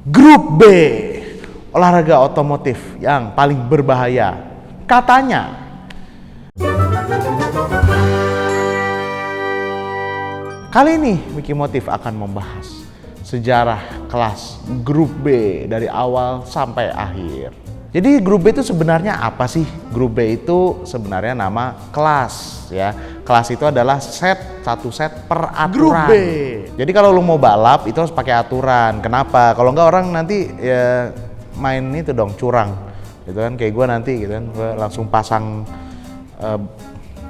Grup B, olahraga otomotif yang paling berbahaya. Katanya. Kali ini Wikimotif akan membahas sejarah kelas grup B dari awal sampai akhir. Jadi grup B itu sebenarnya apa sih? Grup B itu sebenarnya nama kelas ya. Kelas itu adalah satu set per aturan. Grup B. Jadi kalau lu mau balap itu harus pakai aturan. Kenapa? Kalau enggak orang nanti ya main itu dong curang. Gitu kan kayak gue nanti gitu kan gua langsung pasang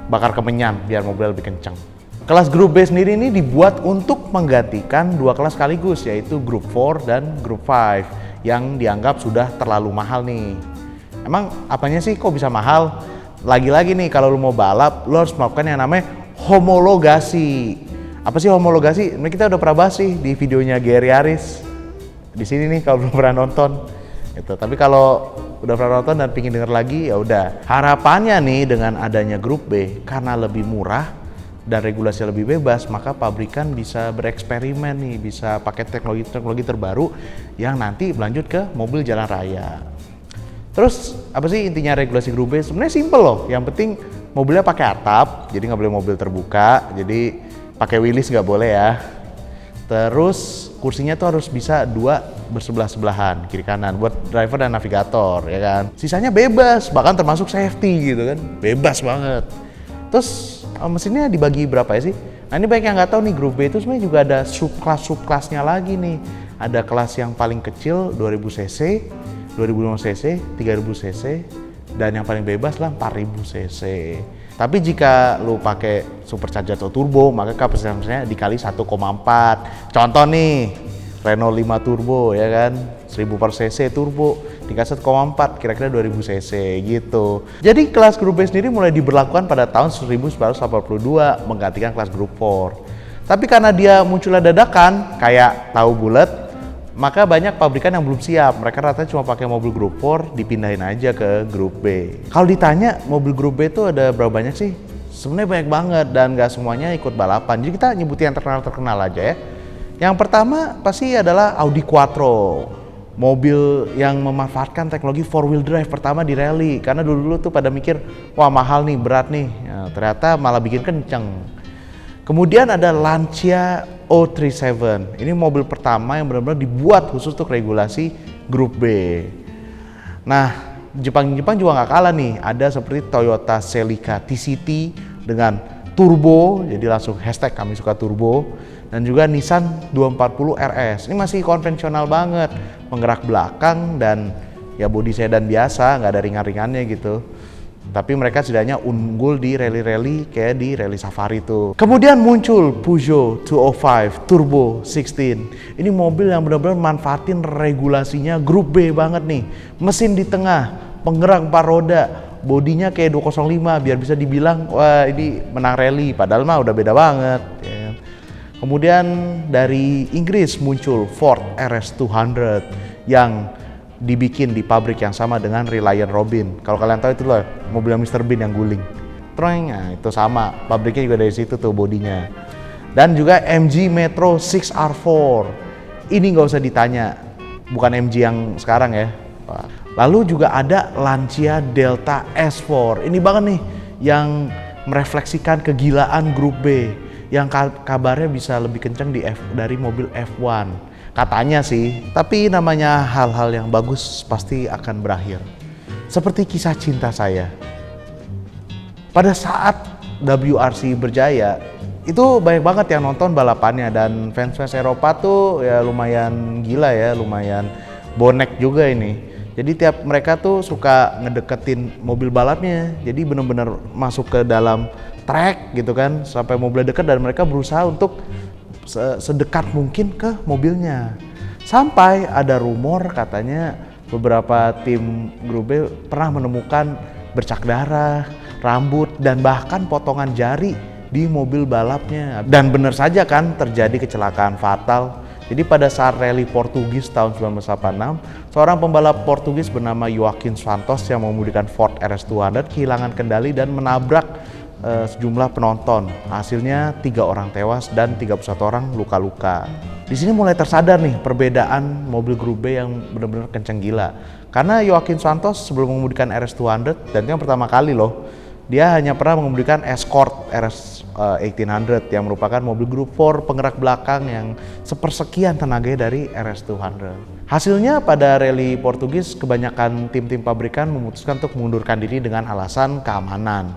bakar kemenyan biar mobil lebih kencang. Kelas grup B sendiri ini dibuat untuk menggantikan dua kelas sekaligus, yaitu grup 4 dan grup 5 yang dianggap sudah terlalu mahal nih. Emang apanya sih kok bisa mahal? Lagi-lagi nih kalau lu mau balap, lu harus melakukan yang namanya homologasi. Apa sih homologasi? Ini kita udah pernah bahas sih di videonya Gary Aris. Di sini nih kalau belum pernah nonton. Gitu. Tapi kalau udah pernah nonton dan pingin denger lagi, ya udah. Harapannya nih dengan adanya grup B, karena lebih murah dan regulasi lebih bebas, maka pabrikan bisa bereksperimen nih, bisa pakai teknologi terbaru yang nanti berlanjut ke mobil jalan raya. Terus apa sih intinya regulasi grup B? Sebenarnya simple loh, yang penting mobilnya pakai atap, jadi nggak boleh mobil terbuka, jadi pakai wheelies nggak boleh ya. Terus kursinya tuh harus bisa dua bersebelah-sebelahan, kiri kanan, buat driver dan navigator ya kan. Sisanya bebas, bahkan termasuk safety gitu kan, bebas banget. Terus mesinnya dibagi berapa ya sih? Nah ini banyak yang nggak tahu nih, grup B itu sebenarnya juga ada subkelasnya lagi nih. Ada kelas yang paling kecil 2000 cc, 2005 cc, 3000 cc, dan yang paling bebas lah 4000 cc. Tapi jika lu pakai supercharger atau turbo, maka kapasitasnya dikali 1,4. Contoh nih, Renault 5 turbo ya kan, 1000 per cc turbo, dikasih 1,4, kira-kira 2000 cc gitu. Jadi kelas grup B sendiri mulai diberlakukan pada tahun 1982 menggantikan kelas grup 4. Tapi karena dia munculnya dadakan kayak tahu bulat, maka banyak pabrikan yang belum siap. Mereka rata cuma pakai mobil grup 4, dipindahin aja ke grup B. Kalau ditanya mobil grup B itu ada berapa banyak sih? Sebenarnya banyak banget dan gak semuanya ikut balapan. Jadi kita nyebutin yang terkenal aja ya. Yang pertama pasti adalah Audi Quattro, mobil yang memanfaatkan teknologi 4-wheel drive pertama di rally. Karena dulu tuh pada mikir, wah mahal nih, berat nih, nah, ternyata malah bikin kenceng. Kemudian ada Lancia 037, ini mobil pertama yang benar-benar dibuat khusus untuk regulasi grup B. Nah, Jepang juga nggak kalah nih, ada seperti Toyota Celica TCT dengan turbo, jadi langsung hashtag kami suka turbo. Dan juga Nissan 240 RS, ini masih konvensional banget, penggerak belakang dan ya bodi sedan biasa, nggak ada ringan-ringannya gitu. Tapi mereka setidaknya unggul di rally-rally kayak di rally safari tuh. Kemudian muncul Peugeot 205 Turbo 16. Ini mobil yang benar-benar manfaatin regulasinya grup B banget nih. Mesin di tengah, penggerak 4 roda, bodinya kayak 205 biar bisa dibilang wah ini menang rally, padahal mah udah beda banget ya. Kemudian dari Inggris muncul Ford RS200 yang dibikin di pabrik yang sama dengan Reliant Robin. Kalau kalian tahu itu loh, mobilnya Mr. Bean yang guling. Nah, itu sama, pabriknya juga dari situ tuh bodinya. Dan juga MG Metro 6R4. Ini nggak usah ditanya, bukan MG yang sekarang ya. Lalu juga ada Lancia Delta S4. Ini banget nih yang merefleksikan kegilaan grup B. Yang kabarnya bisa lebih kencang dari mobil F1 katanya sih, tapi namanya hal-hal yang bagus pasti akan berakhir seperti kisah cinta saya. Pada saat WRC berjaya itu banyak banget yang nonton balapannya dan fans Eropa tuh ya lumayan gila ya, lumayan bonek juga ini. Jadi tiap mereka tuh suka ngedeketin mobil balapnya, jadi bener-bener masuk ke dalam track gitu kan, sampai mobilnya dekat dan mereka berusaha untuk sedekat mungkin ke mobilnya. Sampai ada rumor katanya beberapa tim grup B pernah menemukan bercak darah, rambut, dan bahkan potongan jari di mobil balapnya. Dan benar saja kan terjadi kecelakaan fatal. Jadi pada saat rally Portugis tahun 1986, seorang pembalap Portugis bernama Joaquim Santos yang mengemudikan Ford RS200 kehilangan kendali dan menabrak sejumlah penonton. Hasilnya 3 orang tewas dan 31 orang luka-luka. Di sini mulai tersadar nih perbedaan mobil grup B yang benar-benar kenceng gila. Karena Joaquin Santos sebelum mengemudikan RS200, dan itu yang pertama kali loh, dia hanya pernah mengemudikan Escort RS1800 yang merupakan mobil grup 4 penggerak belakang yang sepersekian tenaganya dari RS200. Hasilnya pada rally Portugis, kebanyakan tim-tim pabrikan memutuskan untuk mengundurkan diri dengan alasan keamanan.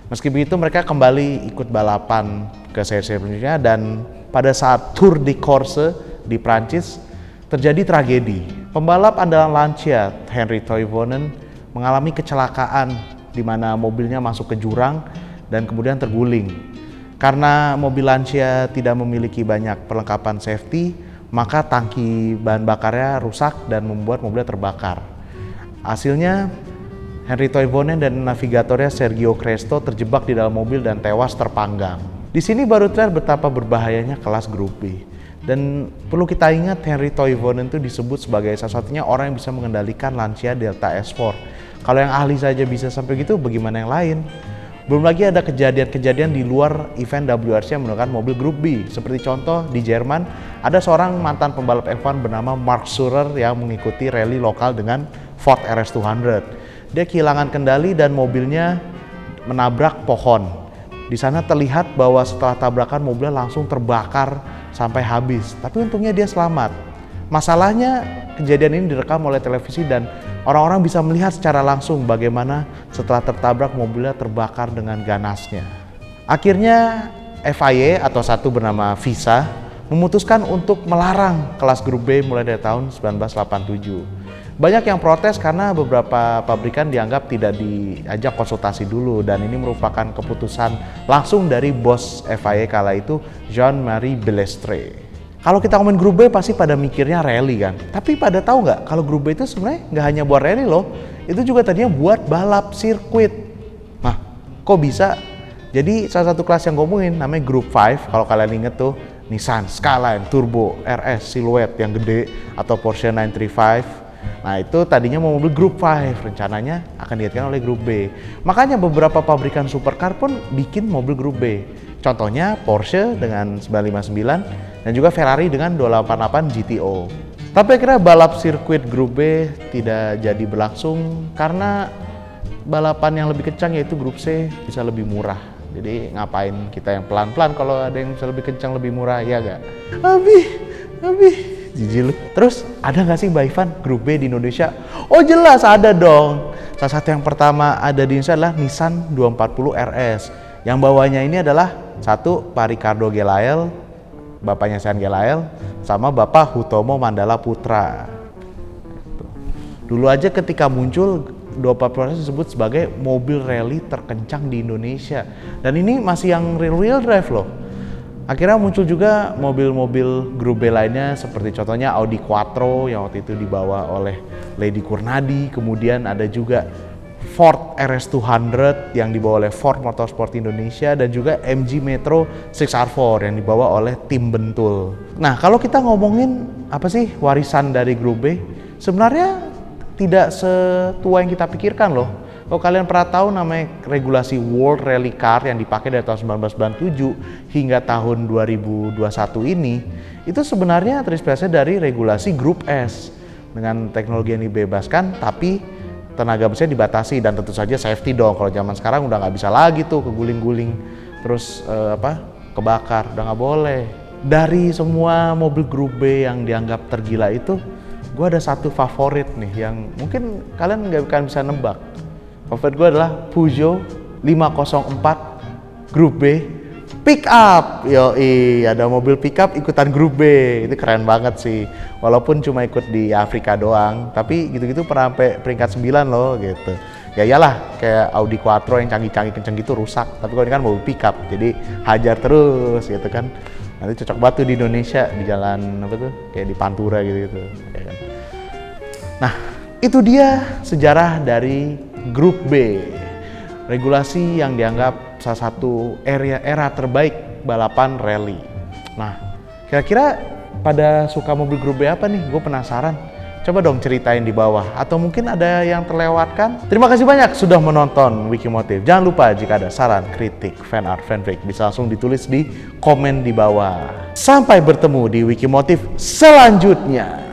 Meski begitu mereka kembali ikut balapan ke seri-seri berikutnya, dan pada saat Tour de Corse di Prancis terjadi tragedi. Pembalap andalan Lancia Henry Toivonen mengalami kecelakaan di mana mobilnya masuk ke jurang dan kemudian terguling. Karena mobil Lancia tidak memiliki banyak perlengkapan safety, maka tangki bahan bakarnya rusak dan membuat mobilnya terbakar. Hasilnya Henry Toivonen dan navigatornya Sergio Cresto terjebak di dalam mobil dan tewas terpanggang. Di sini baru terlihat betapa berbahayanya kelas grup B. Dan perlu kita ingat, Henry Toivonen itu disebut sebagai salah satunya orang yang bisa mengendalikan Lancia Delta S4. Kalau yang ahli saja bisa sampai gitu, bagaimana yang lain? Belum lagi ada kejadian-kejadian di luar event WRC yang menggunakan mobil grup B. Seperti contoh di Jerman, ada seorang mantan pembalap F1 bernama Mark Surer yang mengikuti rally lokal dengan Ford RS200. Dia kehilangan kendali dan mobilnya menabrak pohon. Di sana terlihat bahwa setelah tabrakan mobilnya langsung terbakar sampai habis. Tapi untungnya dia selamat. Masalahnya kejadian ini direkam oleh televisi dan orang-orang bisa melihat secara langsung bagaimana setelah tertabrak mobilnya terbakar dengan ganasnya. Akhirnya FIA atau satu bernama FISA memutuskan untuk melarang kelas grup B mulai dari tahun 1987. Banyak yang protes karena beberapa pabrikan dianggap tidak diajak konsultasi dulu, dan ini merupakan keputusan langsung dari bos FIA kala itu, Jean-Marie Balestre. Kalau kita ngomongin grup B pasti pada mikirnya rally kan, tapi pada tahu nggak kalau grup B itu sebenarnya nggak hanya buat rally loh, itu juga tadinya buat balap sirkuit. Nah, kok bisa? Jadi salah satu kelas yang ngomongin namanya Group 5, kalau kalian inget tuh Nissan Skyline Turbo RS Silhouette yang gede atau Porsche 935. Nah itu tadinya mau mobil Group 5, rencananya akan digantikan oleh Group B. Makanya beberapa pabrikan supercar pun bikin mobil Group B. Contohnya Porsche dengan 959 dan juga Ferrari dengan 288 GTO. Tapi akhirnya balap sirkuit Group B tidak jadi berlangsung karena balapan yang lebih kencang yaitu Group C bisa lebih murah. Jadi ngapain kita yang pelan-pelan kalau ada yang bisa lebih kencang lebih murah, ya gak? Abi, jijik lu. Terus ada gak sih Mbak Ivan Group B di Indonesia? Oh jelas ada dong. Salah satu yang pertama ada di Indonesia adalah Nissan 240 RS. Yang bawahnya ini adalah satu Pak Ricardo Gelael, bapaknya Sean Gelael, sama Bapak Hutomo Mandala Putra. Dulu aja ketika muncul 240 RS disebut sebagai mobil rally terkencang di Indonesia. Dan ini masih yang rear-wheel drive loh. Akhirnya muncul juga mobil-mobil Group B lainnya seperti contohnya Audi Quattro yang waktu itu dibawa oleh Lady Kurnadi. Kemudian ada juga Ford RS200 yang dibawa oleh Ford Motorsport Indonesia, dan juga MG Metro 6R4 yang dibawa oleh tim Bentul. Nah kalau kita ngomongin apa sih warisan dari Group B, sebenarnya tidak setua yang kita pikirkan loh. Kalau kalian pernah tahu namanya regulasi World Rally Car yang dipakai dari tahun 1997 hingga tahun 2021 ini, itu sebenarnya terinspirasi dari regulasi Group S dengan teknologi yang dibebaskan tapi tenaga mesinnya dibatasi, dan tentu saja safety dong. Kalau zaman sekarang udah nggak bisa lagi tuh keguling-guling terus kebakar, udah nggak boleh. Dari semua mobil Group B yang dianggap tergila itu, gue ada satu favorit nih yang mungkin kalian nggak akan bisa nebak. Favorit gue adalah Peugeot 504 Group B pick up. Yoi, ada mobil pick up ikutan Group B. Itu keren banget sih. Walaupun cuma ikut di Afrika doang, tapi gitu-gitu pernah sampai peringkat 9 loh gitu. Ya iyalah, kayak Audi Quattro yang canggih-canggih kenceng gitu rusak. Tapi kalau ini kan mobil pick up, jadi hajar terus gitu kan. Nanti cocok banget tuh di Indonesia, di jalan apa tuh, kayak di Pantura gitu. Kayak kan. Nah, itu dia sejarah dari Group B. Regulasi yang dianggap salah satu era terbaik balapan rally. Nah, kira-kira pada suka mobil Group B apa nih? Gue penasaran. Coba dong ceritain di bawah, atau mungkin ada yang terlewatkan. Terima kasih banyak sudah menonton Wikimotif. Jangan lupa jika ada saran, kritik, fan art, fanfic bisa langsung ditulis di komen di bawah. Sampai bertemu di Wikimotif selanjutnya.